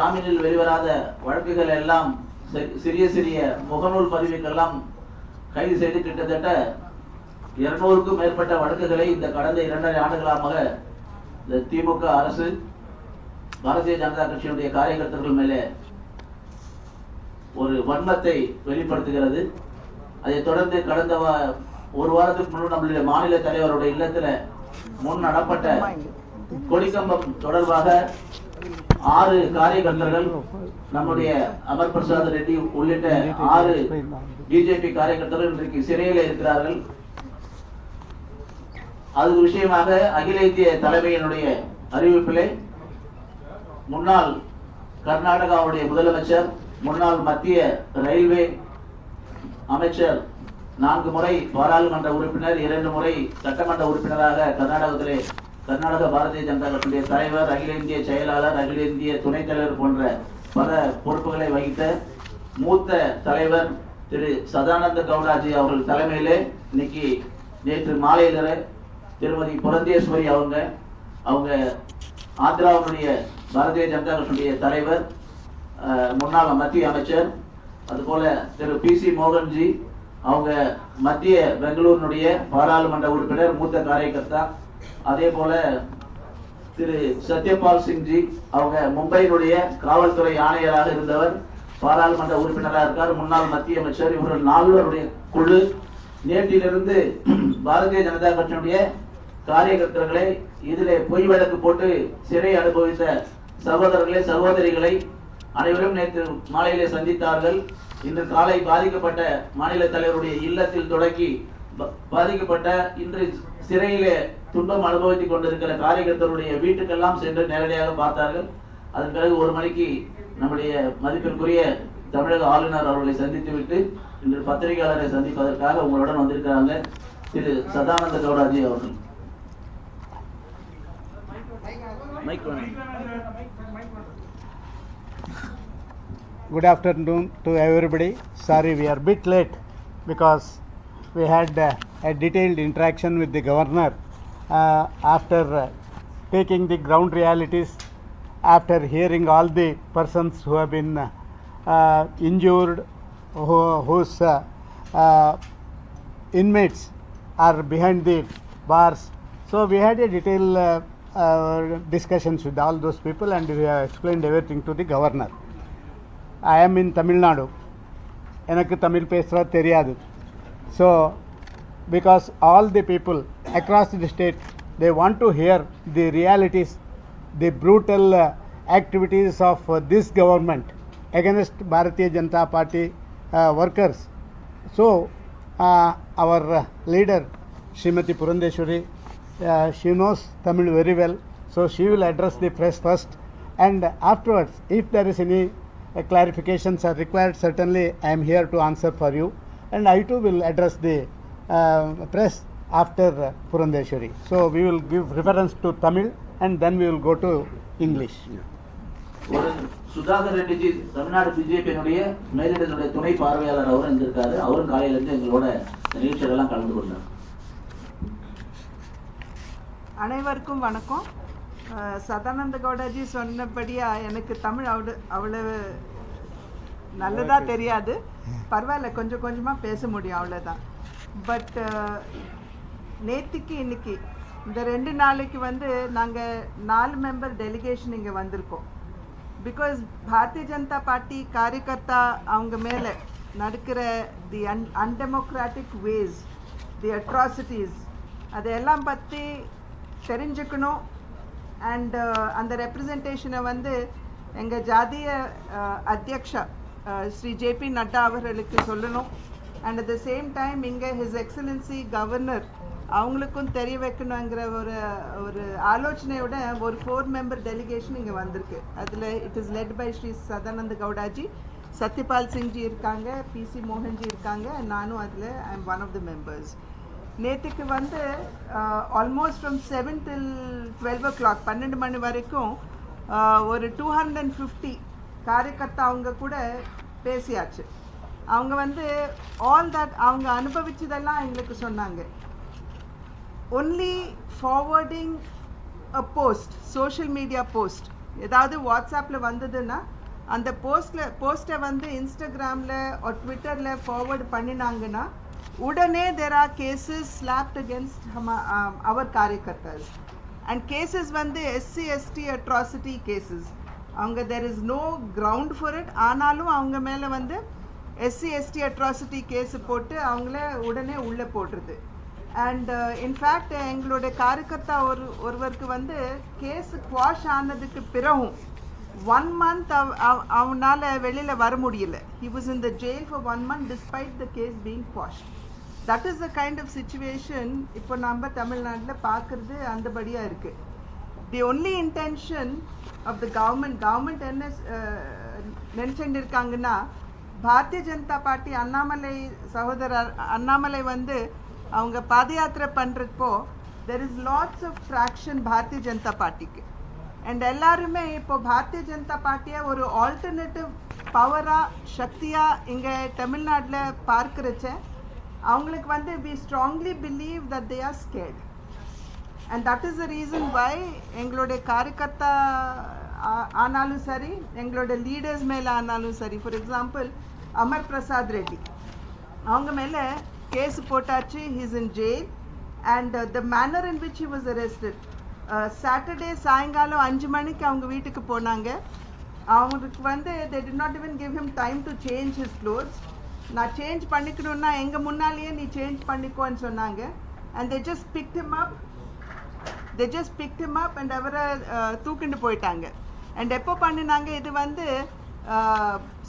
ஜாமீனில் வெளிவராத வழக்குகள் எல்லாம் சிறிய சிறிய முகநூல் பதிவுக்கெல்லாம் கைது செய்து கிட்டத்தட்ட 200க்கும் மேற்பட்ட வழக்குகளை இந்த கடந்த 2.5 ஆண்டுகளாக இந்த திமுக அரசு பாரதிய ஜனதா கட்சியினுடைய காரியகர்த்தர்கள் மேலே ஒரு வன்மத்தை வெளிப்படுத்துகிறது. அதைத் தொடர்ந்து கடந்த ஒரு வாரத்துக்கு முன்பு நம்முடைய மாநில தலைவருடைய இல்லத்தில் முன் நடப்பட்ட கொடிக்கம்பம் தொடர்பாக 6 காரியகர்த்தர்கள் நம்முடைய அமர் பிரசாத் ரெட்டி உள்ளிட்ட 6 பிஜேபி காரியகர்த்தர்கள் இன்றைக்கு சிறையில் இருக்கிறார்கள். அது விஷயமாக அகில இந்திய தலைமையினுடைய அறிவிப்பிலே முன்னாள் கர்நாடகாவுடைய முதலமைச்சர், முன்னாள் மத்திய ரயில்வே அமைச்சர், 4 முறை பாராளுமன்ற உறுப்பினர், 2 முறை சட்டமன்ற உறுப்பினராக கர்நாடக பாரதிய ஜனதா கட்சியுடைய தலைவர், அகில இந்திய செயலாளர், அகில இந்திய துணைத் தலைவர் போன்ற பல பொறுப்புகளை வகித்த மூத்த தலைவர் திரு சதானந்த கவுடாஜி அவர்கள் தலைமையிலே இன்னைக்கு நேற்று மாலையில திருமதி புரந்தேஸ்வரி அவங்க ஆந்திராவுடைய பாரதிய ஜனதா கட்சியுடைய தலைவர், முன்னாள் மத்திய அமைச்சர், அதுபோல திரு PC மோகன்ஜி அவங்க மத்திய பெங்களூருடைய பாராளுமன்ற உறுப்பினர், மூத்த காரியகர்த்தா, அதே போல திரு சத்யபால் சிங்ஜி அவங்க மும்பையினுடைய காவல்துறை ஆணையராக இருந்தவர், பாராளுமன்ற உறுப்பினராக இருக்கார், முன்னாள் மத்திய அமைச்சர். இவர்கள் 4 குழு நேற்றிலிருந்து பாரதிய ஜனதா கட்சியினுடைய காரியகர்த்தர்களை இதிலே பொய் வழக்கு போட்டு சிறை அனுபவித்த சகோதரர்களே சகோதரிகளை அனைவரும் நேற்று மாலையிலே சந்தித்தார்கள். இன்று காலை பாதிக்கப்பட்ட மாநில தலைவருடைய இல்லத்தில் தொடங்கி பாதிக்கப்பட்ட இன்று சிறையிலே துன்பம் அனுபவித்துக் கொண்டிருக்கிற காரியகர்த்தருடைய வீட்டுக்கெல்லாம் சென்று நேரடியாக பார்த்தார்கள். அதன் பிறகு 1 மணிக்கு நம்முடைய மதிப்பிற்குரிய தமிழக ஆளுநர் அவர்களை சந்தித்துவிட்டு இன்று பத்திரிகையாளரை சந்திப்பதற்காக உங்களுடன் வந்திருக்கிறாங்க திரு சதானந்த கவுடாஜி அவர்கள். Good afternoon to everybody. Sorry we are a bit late because we had a detailed interaction with the governor after taking the ground realities, after hearing all the persons who have been injured, whose inmates are behind the bars. So we had a detailed discussions with all those people and we have explained everything to the governor. I am in Tamil Nadu. எனக்கு தமிழ் பேசுறது தெரியாது. So because all the people across the state, they want to hear the realities, the brutal activities of this government against Bharatiya Janata Party workers. So our leader Srimati Purandeshwari, she knows Tamil very well, so she will address the press first, and afterwards if there is any clarifications are required, certainly I am here to answer for you, and I too will address the press after Purandeshwari. So we will give reference to Tamil and then we will go to English. Sudhakar ரெட்டிஜி Tamil Nadu பிஜேபியினுடைய மேலிடத்துடைய துணை பார்வையாளர் அவரும் இருந்திருக்காரு. அவரும் காலையிலிருந்து எங்களோட நிகழ்ச்சிகளெல்லாம் கலந்து கொண்டார். அனைவருக்கும் வணக்கம். சதானந்த கவுடாஜி சொன்னபடியா எனக்கு தமிழ் அவ்வளவு நல்லதா தெரியாது. பரவாயில்ல, கொஞ்சம் கொஞ்சமாக பேச முடியும், அவ்வளோதான். பட் நேற்றுக்கு இன்னைக்கு இந்த 2 நாளைக்கு நாங்கள் 4 மெம்பர் டெலிகேஷன் இங்கே வந்திருக்கோம். பிகாஸ் பாரதிய ஜனதா பார்ட்டி காரியகர்த்தா அவங்க மேலே நடக்கிற தி அன்டெமோக்ராட்டிக் வேஸ், தி அட்ராசிட்டிஸ், அதையெல்லாம் பற்றி தெரிஞ்சுக்கணும். அண்ட் அந்த ரெப்ரசன்டேஷனை எங்கள் ஜாதிய அத்தியக்ஷா ஸ்ரீ JP நட்டா அவர்களுக்கு சொல்லணும். And at the same time இங்கே ஹிஸ் எக்ஸலன்சி கவர்னர் அவங்களுக்கும் தெரிய வைக்கணுங்கிற ஒரு ஆலோசனையோட ஒரு 4 மெம்பர் டெலிகேஷன் இங்கே வந்திருக்கு. அதில் it is led by Shri Sadananda Gowda ji, Satyapal Singh ji இருக்காங்க, PC மோகன்ஜி இருக்காங்க, நானும் அதில் I am one of the members. நேற்றுக்கு ஆல்மோஸ்ட் ஃப்ரம் 7 till 12 o'clock 12 மணி வரைக்கும் ஒரு 250 காரியகர்த்தா அவங்க கூட பேசியாச்சு. அவங்க ஆல் தட் அவங்க அனுபவிச்சதெல்லாம் எங்களுக்கு சொன்னாங்க. only forwarding a post, social media post ஏதாவது வாட்ஸ்அப்பில் வந்ததுன்னா அந்த போஸ்ட்டை வந்து இன்ஸ்டாகிராமில் ஒரு ட்விட்டரில் ஃபார்வர்டு பண்ணினாங்கன்னா உடனே there are cases slapped against our karyakartas and cases வந்து SC/ST atrocity cases. அவங்க there is no ground for it. ஆனாலும் அவங்க மேலே வந்து SC/ST atrocity கேஸ் போட்டு அவங்கள உடனே உள்ளே போட்டுருது. அண்ட் இன்ஃபேக்ட் எங்களோட காரியகர்த்தா ஒருவருக்கு வந்து கேஸ் குவாஷ் ஆனதுக்கு பிறகும் 1 month அவனால் வெளியில் வர முடியல. He was in the jail for 1 month despite the case being quashed. That is the kind of situation இப்போ நம்ம தமிழ்நாட்டில் பார்க்குறது அந்தபடியாக இருக்குது. The only intention of the government என்ன நினச்சிட்டு இருக்காங்கன்னா, பாரதிய ஜனதா பார்ட்டி அண்ணாமலை சகோதரர் அண்ணாமலை வந்து அவங்க பாத யாத்திரை பண்ணுறப்போ there is lots of traction Bharatiya Janata பார்ட்டிக்கு. அண்ட் எல்லாருமே இப்போ பாரதிய ஜனதா பார்ட்டியை ஒரு ஆல்டர்னேட்டிவ் பவராக சக்தியாக இங்கே தமிழ்நாட்டில் பார்க்குறச்ச அவங்களுக்கு வந்து we strongly believe that they are scared. And that is the reason why எங்களுடைய காரியகர்த்தா ஆனாலும் சரி, எங்களோட லீடர்ஸ் மேலே ஆனாலும் சரி, ஃபார் எக்ஸாம்பிள் அமர் பிரசாத் ரெட்டி அவங்க மேலே கேஸ் போட்டாச்சு. he is in jail and the manner in which he was arrested, Saturday சாயங்காலம் 5 மணிக்கு அவங்க வீட்டுக்கு போனாங்க. அவங்களுக்கு வந்து they did not even give him time to change his clothes. நான் சேஞ்ச் பண்ணிக்கணுன்னா எங்கள் முன்னாலேயே நீ சேஞ்ச் பண்ணிக்கோன்னு சொன்னாங்க. and they just picked him up and அவரை தூக்கிட்டு போயிட்டாங்க. அண்ட் எப்போ பண்ணினாங்க, இது வந்து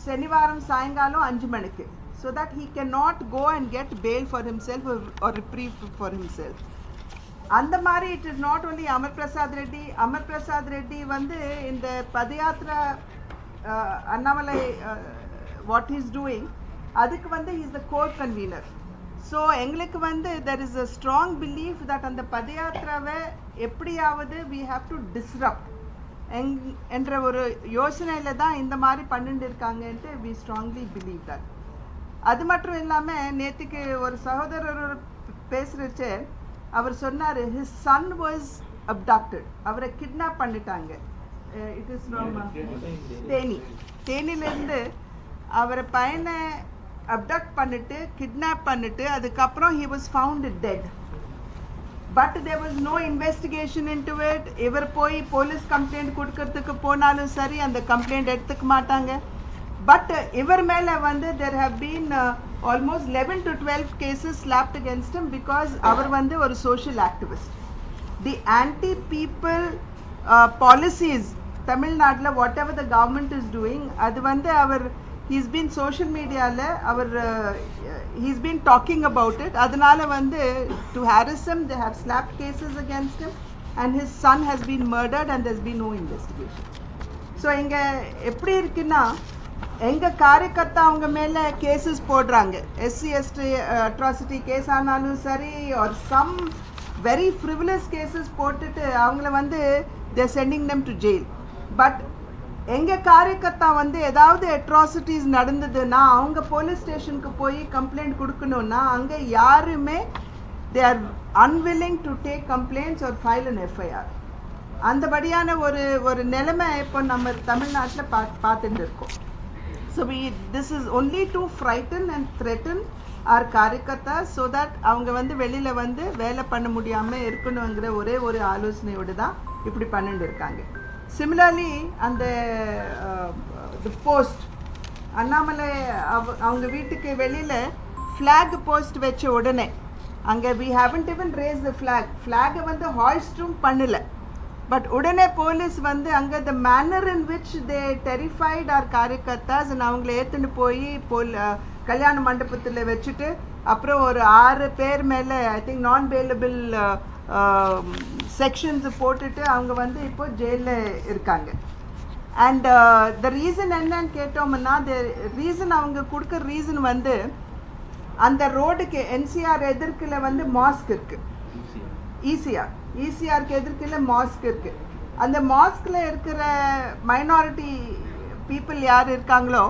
சனிவாரம் சாயங்காலம் 5 மணிக்கு. so that he cannot go and get bail for himself or reprieve for himself. அந்த மாதிரி it is not only Amar Prasad Reddy வந்து இந்த பதயாத்ரா Annamalai what he is doing அதுக்கு வந்து he is the core convener. So எங்களுக்கு வந்து there is a strong belief that அந்த பதயாத்ராவை எப்படியாவது we have to disrupt என்ற ஒரு யோசனையில் தான் இந்த மாதிரி பண்ணிட்டு இருக்காங்கன்ட்டு we strongly believe that. அது மட்டும் இல்லாமல் நேற்றுக்கு ஒரு சகோதரர் பேசுகிறச்ச அவர் சொன்னார் his son was abducted. அவரை கிட்னாப் பண்ணிட்டாங்க. it is from தேனிலேருந்து அவரை பையனை அப்டக்ட் பண்ணிட்டு கிட்னாப் பண்ணிட்டு அதுக்கப்புறம் he was found dead. but there was no investigation into it. இவர் போய் போலீஸ் கம்ப்ளைண்ட் கொடுக்கறதுக்கு போனாலும் சரி அந்த கம்ப்ளைண்ட் எடுத்துக்க மாட்டாங்க. பட் இவர் மேலே வந்து there have been almost 11 to 12 cases slapped against him because அவர் வந்து ஒரு social activist. the anti people policies தமிழ்நாட்டில் whatever the government is doing அது வந்து அவர் he's been social mediaல our he's been talking about it. அதனால வந்து to harass him they have slapped cases against him and his son has been murdered and there's been no investigation. So இங்கே எப்படி இருக்குன்னா எங்கள் காரியகர்த்தா அவங்க மேலே கேசஸ் போடுறாங்க. SC/ST atrocity case ஆனாலும் சரி ஒரு சம் வெரி ஃப்ரிவிலஸ் கேசஸ் போட்டுட்டு அவங்கள வந்து they're sending them to jail. But எங்கள் காரியகர்த்தா வந்து ஏதாவது அட்ராசிட்டிஸ் நடந்ததுன்னா அவங்க போலீஸ் ஸ்டேஷனுக்கு போய் கம்ப்ளைண்ட் கொடுக்கணுன்னா அங்கே யாருமே they are unwilling to take complaints or file an FIR. அந்தபடியான ஒரு நிலைமை இப்போ நம்ம தமிழ்நாட்டில் பார்த்துட்டு இருக்கோம். So this is only to frighten and threaten our karyakartas so that அவங்க வந்து வெளியில் வந்து வேலை பண்ண முடியாமல் இருக்கணுங்கிற ஒரே ஒரு ஆலோசனையோடு தான் இப்படி பண்ணிட்டு இருக்காங்க. சிமிலர்லி அந்த போஸ்ட் அண்ணாமலை அவங்க வீட்டுக்கு வெளியில் ஃப்ளாக் போஸ்ட் வச்ச உடனே அங்கே we haven't even raised the ஃப்ளாகை வந்து ஹாய்ஸ்டும் பண்ணலை. பட் உடனே போலீஸ் வந்து அங்கே the manner in which they terrified our karyakartas and அவங்கள ஏற்றுன்னு போய் கல்யாண மண்டபத்தில் வச்சுட்டு அப்புறம் ஒரு 6 பேர் மேலே ஐ திங்க் நான் பெயிலபிள் செக்ஷன்ஸ் போட்டுட்டு அவங்க வந்து இப்போ ஜெயிலில் இருக்காங்க. அண்ட் த ரீசன் என்னன்னு கேட்டோம்னா ரீசன் அவங்க கொடுக்குற ரீசன் வந்து அந்த ரோடுக்கு NCR எதிர்க்கில் வந்து மாஸ்க் இருக்குது. ECRக்கு எதிர்க்கில் மாஸ்க் இருக்குது. அந்த மாஸ்கில் இருக்கிற மைனாரிட்டி பீப்புள் யார் இருக்காங்களோ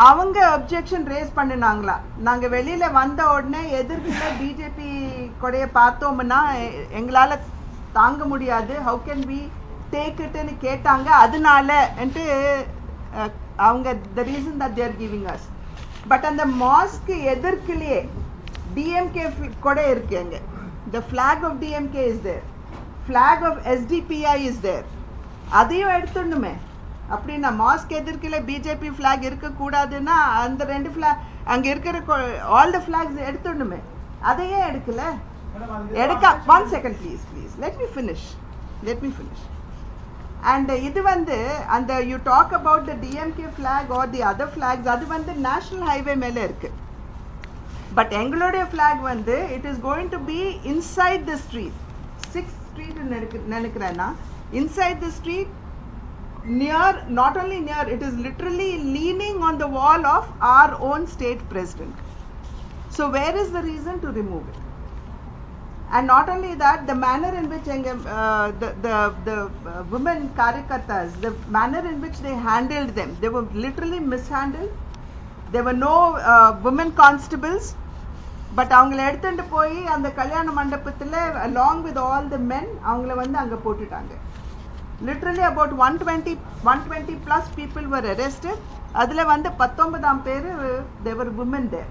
அவங்க அப்ஜெக்ஷன் ரேஸ் பண்ணினாங்களா, நாங்கள் வெளியில் வந்த உடனே எதிர்க்கில் பிஜேபி கொடையை பார்த்தோம்னா எங்களால் தாங்க முடியாது, how can we take it ன்னு கேட்டாங்க அதனால ன்ட்டு அவங்க the reason that they are giving us. But அந்த mosque எதிர்க்கிலேயே DMK கூட இருக்கு அங்க. The flag of DMK is there. Flag of SDPI is there. அதையும் எடுத்துடணுமே. அப்படின்னா மாஸ்க் எதிர்க்கல பிஜேபி ஃபிளாக் இருக்க கூடாதுன்னா அந்த ரெண்டு ஃபிளாக் அங்க இருக்கிற ஆல் த ஃபிளாக்ஸ் எடுத்துடணுமே. அதையே எடுக்கல. one second please let me finish and இது வந்து அந்த you talk about the DMK flag or the other flags அது வந்து national highway மேல இருக்கு. But எங்களுடைய flag வந்து it is going to be inside the street 6th street நினைக்கிறேன்னா inside the street near, not only near, it is literally leaning on the wall of our own state president. So where is the reason to remove it? And not only that, the manner in which the women karyakartas, the manner in which they handled them, they were literally mishandled. There were no women constables, but avangala eduthu poi and kalyana mandapathile along with all the men avangala vandu anga pottitaanga. Literally about 120 plus people were arrested. Adula vandu 19 பேர் there were women there,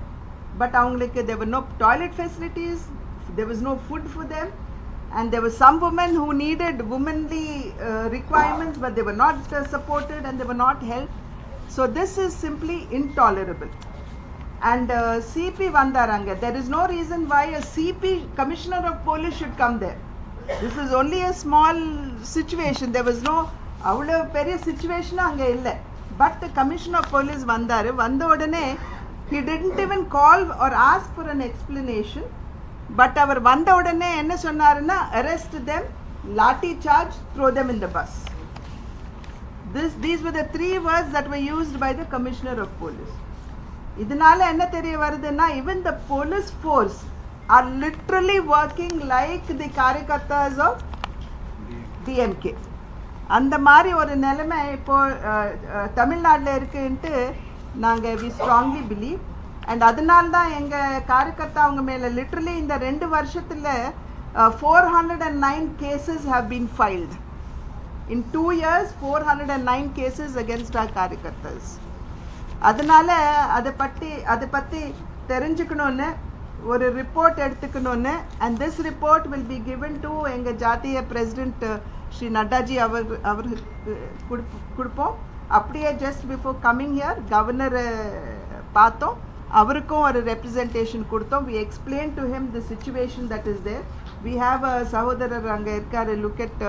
but avங்களுக்கு there were no toilet facilities, there was no food for them, and there were some women who needed womanly requirements, but they were not supported and they were not helped. So this is simply intolerable. And CP vandaranga, there is no reason why a CP, commissioner of police, should come there. This is only a small situation. There was no avlo periya situation anga illa, but the commissioner of police vandaru vanda odane he didn't even call or ask for an explanation, but avar vanda odane enna sonnarna arrest them, lathi charge, throw them in the bus. These were the 3 words that were used by the commissioner of police. idinala enna theriya varuduna even the police force are literally working like the karyakartas of DMK. அந்த மாதிரி ஒரு நிலைமை இப்போ தமிழ்நாட்டில் இருக்குன்ட்டு நாங்கள் we strongly believe, and அதனால தான் எங்கள் காரியகர்த்தா அவங்க மேலே லிட்ரலி இந்த 2 வருஷத்தில் 409 cases have been filed. In 2 years 409 cases against our karyakartas. அதனால அதை பற்றி தெரிஞ்சுக்கணும்னு ஒரு ரிப்போர்ட் எடுத்துக்கணும்னு, and this report will be given to எங்கள் ஜாத்திய பிரசிடென்ட் ஸ்ரீ நட்டாஜி அவருக்கு கொடுப்போம். அப்படியே just before coming here governor பார்த்தோம், அவருக்கும் ஒரு ரெப்ரசன்டேஷன் கொடுத்தோம். we explained to him the situation that is there. we have a சகோதரர் அங்கே இருக்கார், look at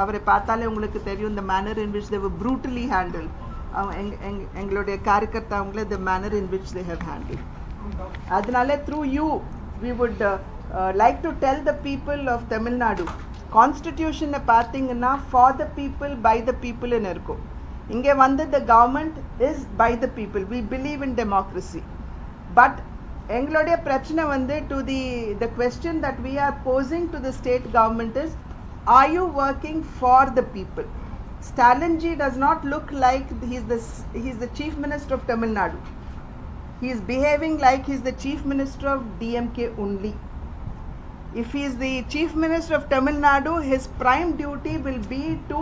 அவரை பார்த்தாலே உங்களுக்கு தெரியும் the manner in which they were brutally handled. எங்களுடைய காரியகர்த்தா அவங்கள the manner in which they have handled. அதனால through you we would like to tell the people of Tamil Nadu, constitution பார்த்தீங்கன்னா for the people by the people ன்னு இருக்கும். இங்கே வந்து the government is by the people. we believe in democracy, but எங்களுடைய பிரச்சனை வந்து to the question that we are posing to the state government is, are you working for the people? Stalinji does not look like he's the chief minister of Tamil Nadu. He is behaving like he is the chief minister of DMK only. If he is the chief minister of Tamil Nadu, his prime duty will be to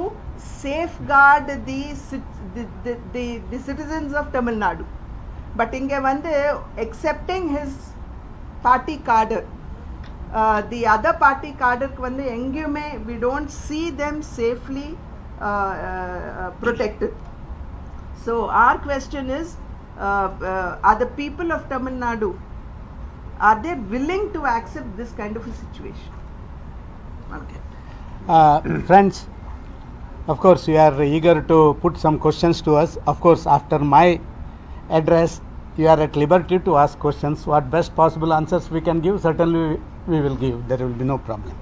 safeguard the citizens of Tamil Nadu. But inge vande accepting his party cadre, the other party cadre vande engiyume we don't see them safely protected. So our question is, are the people of Tamil Nadu, are they willing to accept this kind of a situation? Okay. Friends, of course you are eager to put some questions to us. Of course, after my address you are at liberty to ask questions. What best possible answers we can give, certainly we will give. There will be no problem.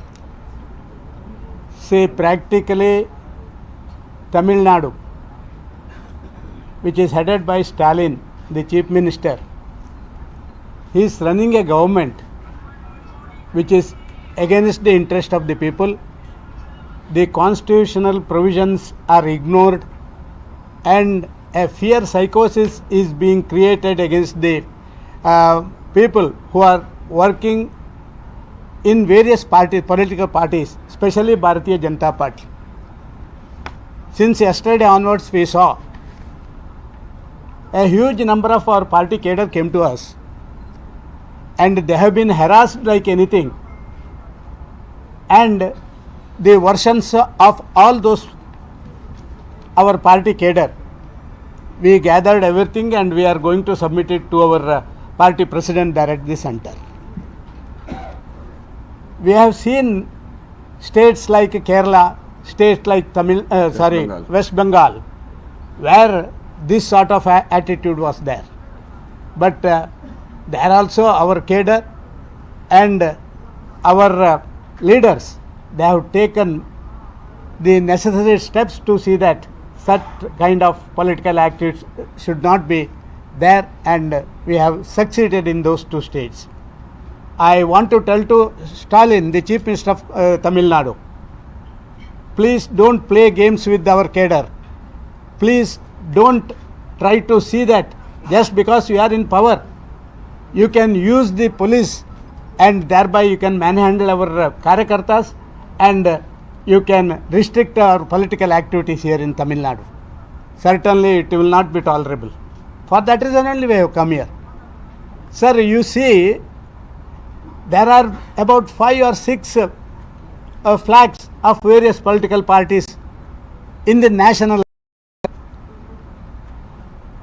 See, practically Tamil Nadu, which is headed by Stalin, the chief minister, he is running a government which is against the interest of the people. The constitutional provisions are ignored, and a fear psychosis is being created against the people who are working in various political parties, especially Bharatiya Janata Party. since yesterday onwards we saw a huge number of our party cadre came to us and they have been harassed like anything, and the versions of all those our party cadre, we gathered everything and we are going to submit it to our party president there at the center. We have seen states like Kerala, states like West Bengal, where this sort of attitude was there. But there also our cadre and our leaders, they have taken the necessary steps to see that such kind of political activities should not be there, and we have succeeded in those two states. I want to tell to Stalin, the Chief Minister of Tamil Nadu, please don't play games with our cadre. Please don't try to see that just because you are in power, you can use the police and thereby you can manhandle our Karyakartas and you can restrict our political activities here in Tamil Nadu. Certainly it will not be tolerable. For that reason only we have come here. Sir, you see, there are about 5 or 6 flags of various political parties in the national.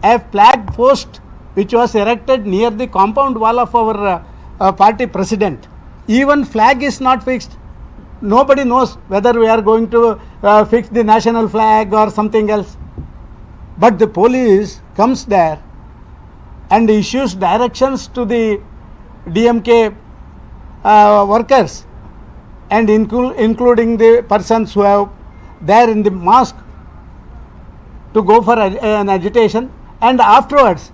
A flag post which was erected near the compound wall of our party president, even flag is not fixed. Nobody knows whether we are going to fix the national flag or something else. But the police comes there and issues directions to the DMK workers and including the persons who are there in the mosque to go for an agitation, and afterwards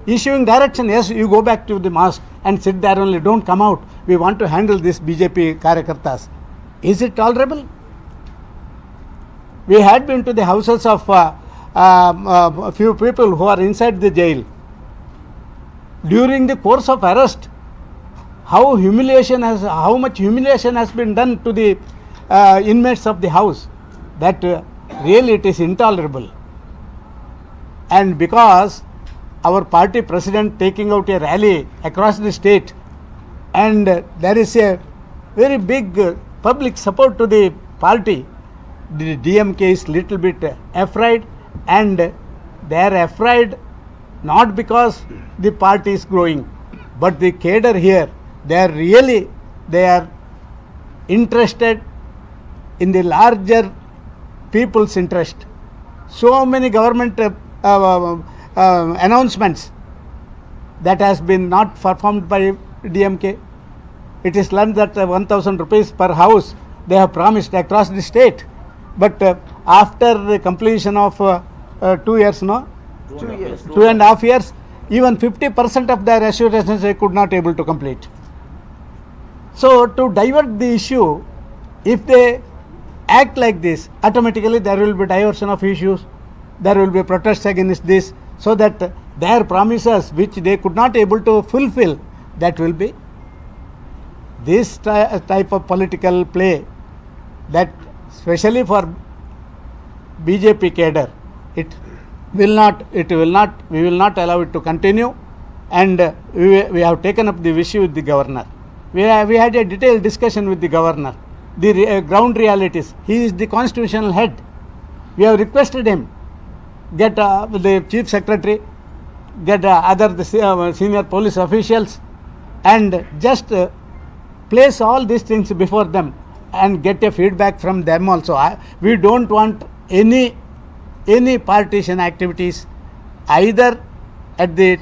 issuing direction, yes, you go back to the mosque and sit there only, don't come out. We want to handle this BJP Karyakartas. Is it tolerable? We had been to the houses of a few people who are inside the jail. During the course of arrest, how much humiliation has been done to the inmates of the house, that really it is intolerable. And because our party president taking out a rally across the state, and there is a very big public support to the party, the DMK is little bit afraid, and they are afraid not because the party is growing, but the cadre here, they are interested in the larger people's interest. So many government announcements that has been not performed by DMK. It is learned that 1,000 rupees per house they have promised across the state, but after the completion of 2 years, no? 2 years. 2.5 years, even 50% of their assurances they could not able to complete. So to divert the issue, if they act like this, automatically there will be diversion of issues, there will be protests against this, so that their promises which they could not able to fulfill, that will be this type of political play, that especially for BJP cadre, we will not allow it to continue, and we have taken up the issue with the governor. We had a detailed discussion with the governor, the ground realities. He is the constitutional head. We have requested him, get the chief secretary, get other senior police officials, and just place all these things before them and get a feedback from them also. We don't want any partition activities either at the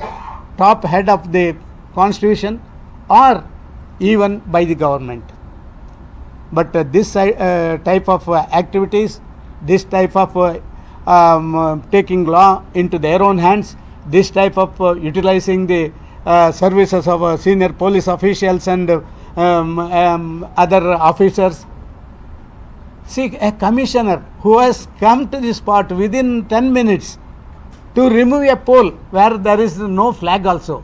top head of the constitution or even by the government. But this type of activities, this type of taking law into their own hands, this type of utilizing the services of senior police officials and other officers. See, a commissioner who has come to the spot within 10 minutes to remove a pole where there is no flag also.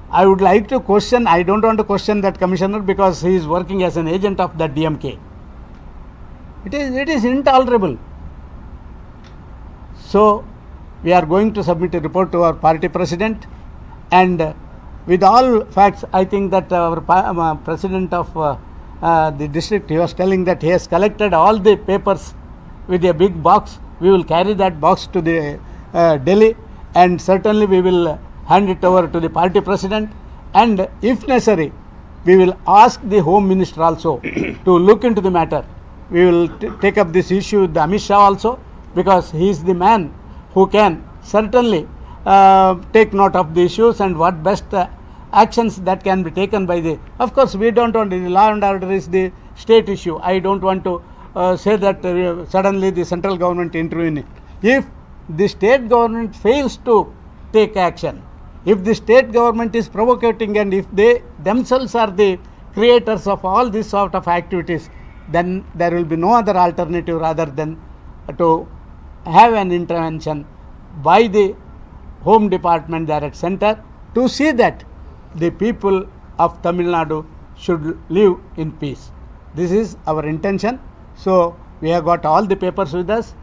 I would like to question, I don't want to question that commissioner because he is working as an agent of the DMK. It is intolerable. So we are going to submit a report to our party president, and with all facts, I think that our president of the district, he was telling that he has collected all the papers with a big box. We will carry that box to the Delhi, and certainly we will hand it over to the party president, and if necessary, we will ask the Home Minister also to look into the matter. We will take up this issue with Amit Shah also, because he is the man who can certainly take note of the issues and what best actions that can be taken by the. Of course, we don't want the law and order is the state issue. I don't want to say that suddenly the central government intervene. If the state government fails to take action, if the state government is provocating, and if they themselves are the creators of all this sort of activities, then there will be no other alternative rather than to have an intervention by the Home Department there at center to see that the people of Tamil Nadu should live in peace. This is our intention. So we have got all the papers with us.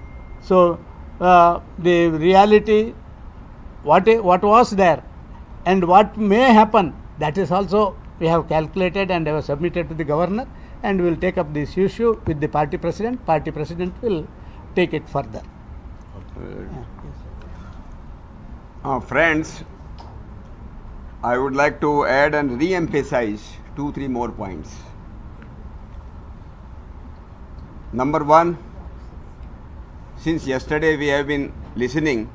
So the reality, what was there and what may happen, that is also we have calculated and have submitted to the governor, and we will take up this issue with the party president. Party president will take it further. Friends, I would like to add and re-emphasize 2-3 more points. Number one, since yesterday we have been listening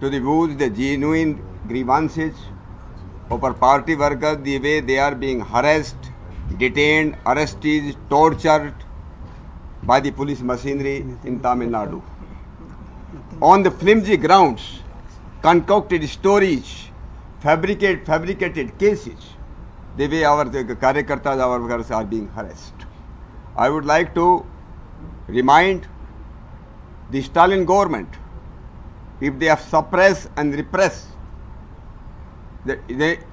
to the views, the genuine grievances of our party workers, the way they are being harassed, detained, arrested, tortured by the police machinery in Tamil Nadu. On the flimsy grounds, concocted stories, fabricated cases, the way our karyakartas, our workers are being harassed. I would like to remind the Stalin government, if they have suppressed and repressed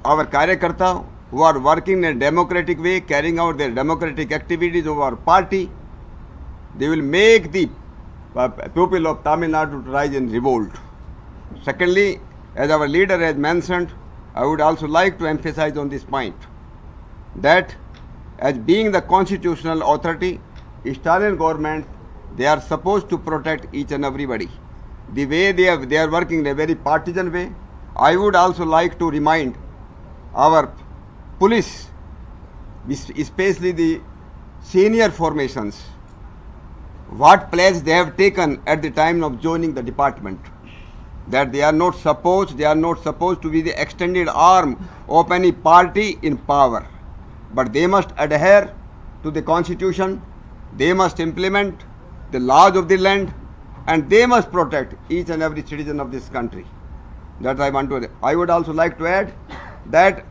our karyakarta who are working in a democratic way, carrying out their democratic activities of our party, they will make the people of Tamil Nadu to rise in revolt. Secondly, as our leader has mentioned, I would also like to emphasize on this point that as being the constitutional authority, Stalin government, they are supposed to protect each and everybody. The way they are working in a very partisan way. I would also like to remind our police, especially the senior formations, what pledge they have taken at the time of joining the department, that they are not supposed to be the extended arm of any party in power, but they must adhere to the constitution, they must implement the laws of the land, and they must protect each and every citizen of this country. That I want to. I would also like to add that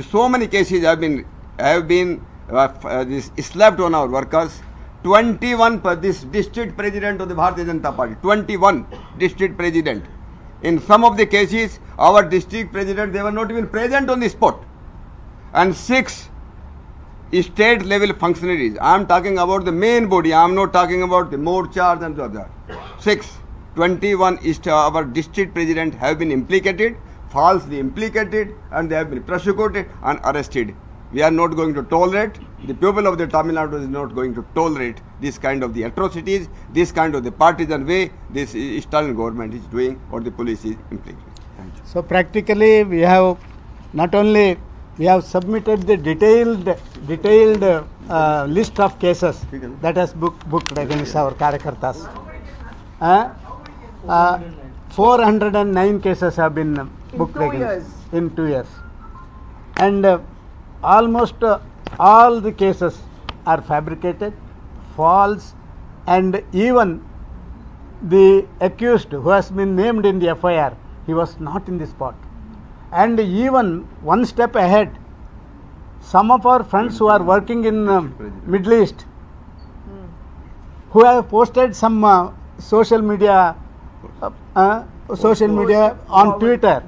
so many cases have been slapped on our workers. 21 this district president of the Bharatiya Janata Party, 21 district president. In some of the cases, our district president, they were not even present on the spot. And 6 state level functionaries. I am talking about the main body. I am not talking about the morchas and so on. 21 our district president have been implicated, falsely implicated, and they have been prosecuted and arrested. We are not going to tolerate, the people of the Tamil Nadu is not going to tolerate this kind of the atrocities, this kind of the partisan way this Stalin government is doing or the police is implicated. Thank you. So practically we have not only we have submitted the detailed list of cases that has booked against our karyakartas. 409 cases have been booked in 2 years, and almost all the cases are fabricated, false, and even the accused who has been named in the FIR, he was not in the spot. And even one step ahead, some of our friends who are working in Middle East, who have posted some social media on Twitter,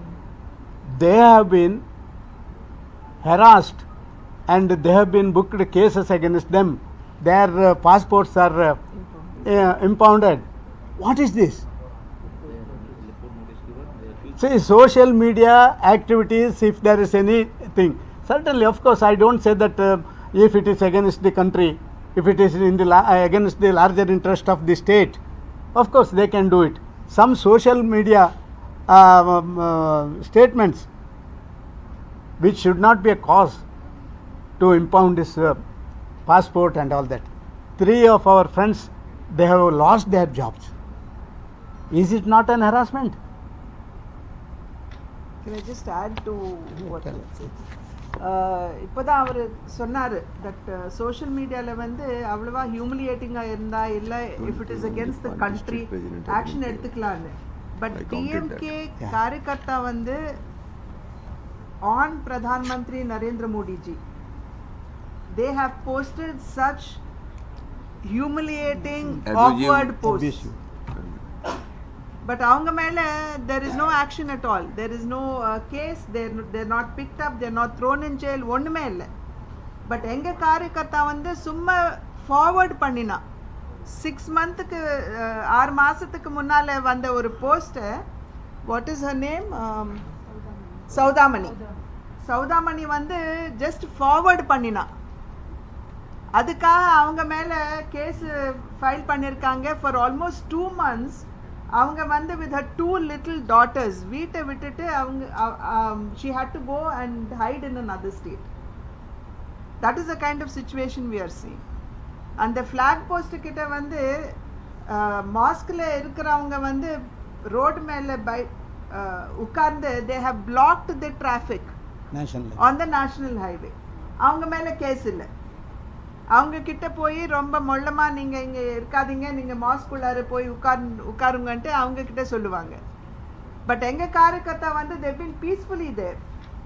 they have been harassed and they have been booked cases against them. Their passports are impounded. What is this? See, social media activities, if there is anything, certainly, of course, I don't say that if it is against the country, if it is in the against the larger interest of the state, of course they can do it. Some social media statements which should not be a cause to impound this passport and all that. 3 of our friends, they have lost their jobs. Is it not an harassment? Can I just add to what you said? இப்போதான் அவர் சொன்னார் that social மீடியாவில் வந்து அவ்வளோவா ஹியூமிலியேட்டிங்காக இருந்தால் இல்லை if it is against the country action எடுத்துக்கலான்னு. But DMK காரியகர்த்தா வந்து ஆன் Pradhan Mantri Narendra Modiji, they have posted such humiliating, awkward posts. But avanga mele there is no action at all. There is no case. They're not picked up. They're not thrown in jail. Onnume illa. But enga karyakartha vandu summa forward pannina 6 month ku 6 maasathukku munnale vanda oru post. What is her name? Saudamani வந்து just forward பண்ணினா. அதுக்காக அவங்க மேலே case file பண்ணியிருக்காங்க. For almost 2 months அவங்க வந்து with her 2 little daughters வீட்டை விட்டுட்டு அவங்க she had to go and hide in another state. That is the kind of situation we are seeing. அந்த flag post கிட்ட வந்து மாஸ்கில் இருக்கிறவங்க வந்து ரோடு மேலே உட்கார்ந்து they have blocked the traffic on the national highway. அவங்க மேலே கேஸ் இல்லை. அவங்க கிட்ட போய் ரொம்ப மொள்ளமா நீங்க இங்க இருக்காதீங்க, நீங்க மாஸ்குள்ளார போய் உட்காருங்கன்ட்டு அவங்க கிட்ட சொல்லுவாங்க. பட் எங்க காரியகர்த்தா வந்து they've been peacefully there.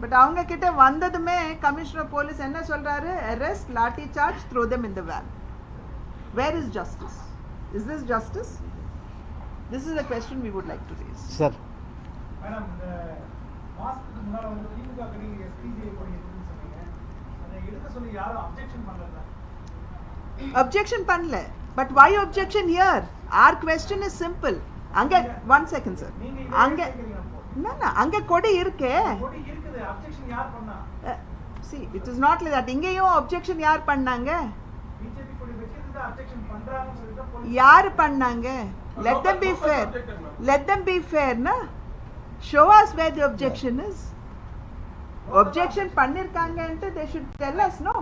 But அவங்க கிட்ட வந்ததுமே கமிஷனர் போலீஸ் என்ன சொல்றாரு? arrest, lathi charge, throw them in the van. Where is justice? Is this justice? This is the question we would like to raise. Sir. Madam, mask முன்னால வந்து திமுக கடி SPJ கொடி இருக்குன்னு சொன்னீங்க. அதை எடுக்க சொல்லி யாரும் அப்ஜெக்ஷன் பண்ணல. Objection பண்ணல. But why objection here? Our question is simple. அங்க 1 second sir. அங்க no அங்க கொடி இருக்கே. கொடி இருக்குது. அப்ஜெக்ஷன் யார் பண்ணா? See, it is not like that. இங்கேயும் objection யார் பண்ணாங்க? பிஜேபி கொடி வெச்சிருந்தா அப்ஜெக்ஷன் பண்றாங்கன்னு சொல்லிட்டு போலீஸ் யார் பண்ணாங்க? Let them be fair. Let them be fair, na? Show us where the objection is. Objection பண்ணிருக்காங்கன்ட்டு they should tell us, no?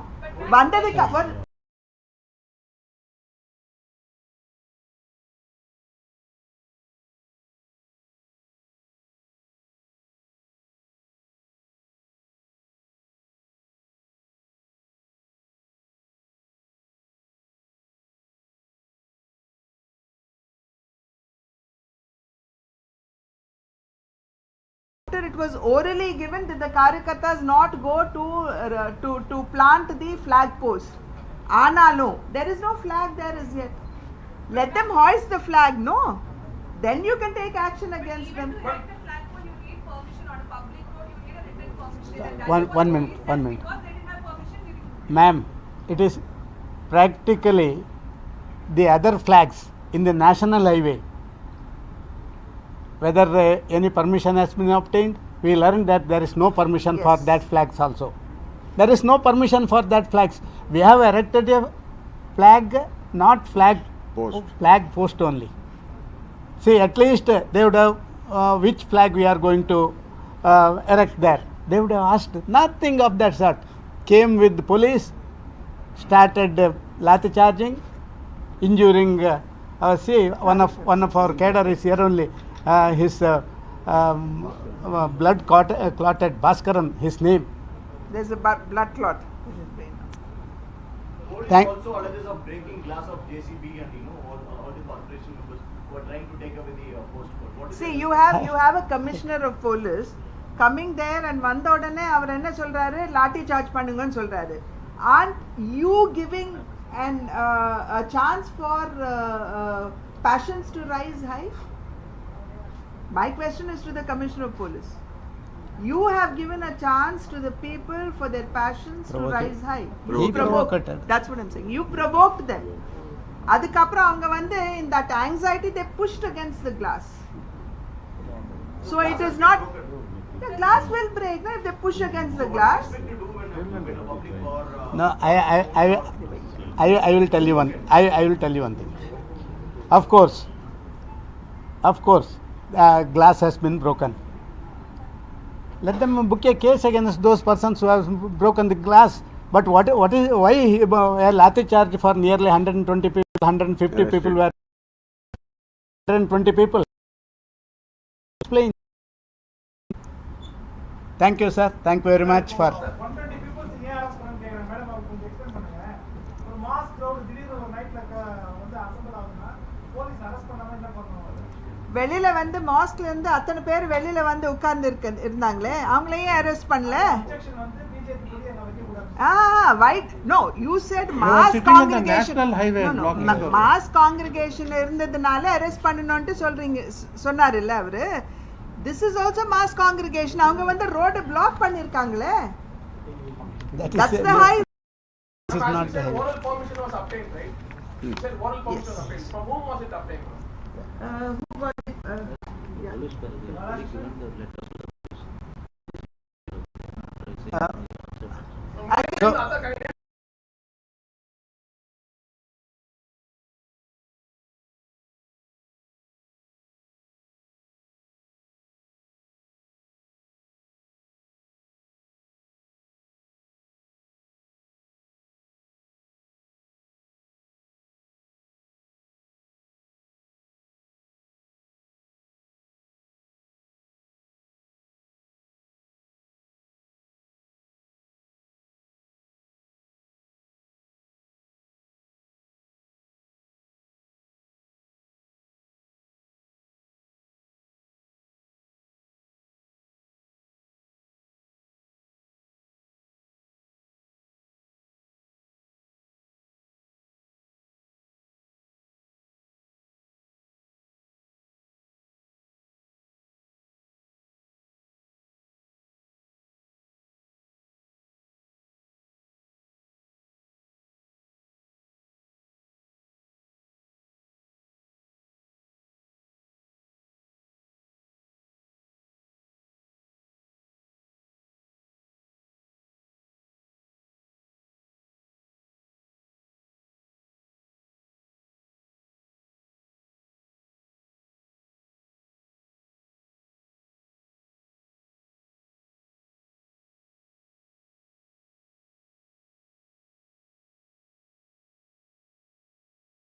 வந்ததுக்கு it was orally given. Did the karyakartas not go to plant the flag post? No, there is no flag there as yet. Let them hoist the flag, no? Then you can take action against them. To erect the flag pole, you need permission on a public road. You need a written permission. One minute. Because they didn't have permission. Ma'am, it is practically the other flags in the national highway. Whether any permission has been obtained, we learned that there is no permission for that flags also. There is no permission for that flags. We have erected a flag, not flag post only. See, at least they would have which flag we are going to erect there. They would have asked. Nothing of that sort. Came with the police, started lathi charging, injuring. See, one of our cadre is here only. His blood clotted Bhaskaran, his name. There's a blood clot. Thank. Also orders of breaking glass of JCB and all the corporation members who are trying to take away the postcode. See, you have a commissioner of police coming there and வந்த உடனே அவர் என்ன சொல்றாரு? லாட்டி charge பண்ணுங்கன்னு சொல்றாரு. Aren't you giving a chance for passions to rise high? My question is to the Commissioner of Police. You have given a chance to the people for their passions to rise high. You provoked. That's what I'm saying. You provoked them. அதுக்கப்புறம் அவங்க வந்து in that anxiety they pushed against the glass. So it is not, the glass will break if they push against the glass. Expect to do when a public or No, I will tell you one. I will tell you one thing. Of course, glass has been broken. Let them book a case against those persons who have broken the glass. But why a lathi charge for nearly 120 people, 150 people were 120 people? Explain. Thank you, sir. Thank you very much for. 120 people ஏன் arrest பண்ண கேக்குறாங்க madam, அவங்க கொஞ்சம் explain பண்ணுங்க. ஒரு mass crowd திடீர்னு ஒரு நைட்ல வந்து அசெம்பிள் ஆகுதுன்னா போலீஸ் அரெஸ்ட் பண்ணாம என்ன பண்ணுவாங்க? வெளியில வந்து மாஸ்க்ல இருந்து அத்தனை பேர் வெளியில வந்து உட்கார்ந்து இருந்தாங்களே, அவங்களையும் அரெஸ்ட் பண்ணல. அப்ஜெக்ஷன் வந்து பிஜேபி கூட என்ன வைக்க கூடாது. White, no, you said mass congregation. No, mass congregation இருந்ததுனால அரெஸ்ட் பண்ணனும்னு சொல்றீங்க, சொன்னாரு இல்ல அவரு. This is also mass congregation. அவங்க வந்து ரோட் பிளாக் பண்ணிருக்காங்களே. That's the high. This is not the high. Oral permission was obtained, right? You said oral permission was obtained. From whom was it obtained? Who got it? So,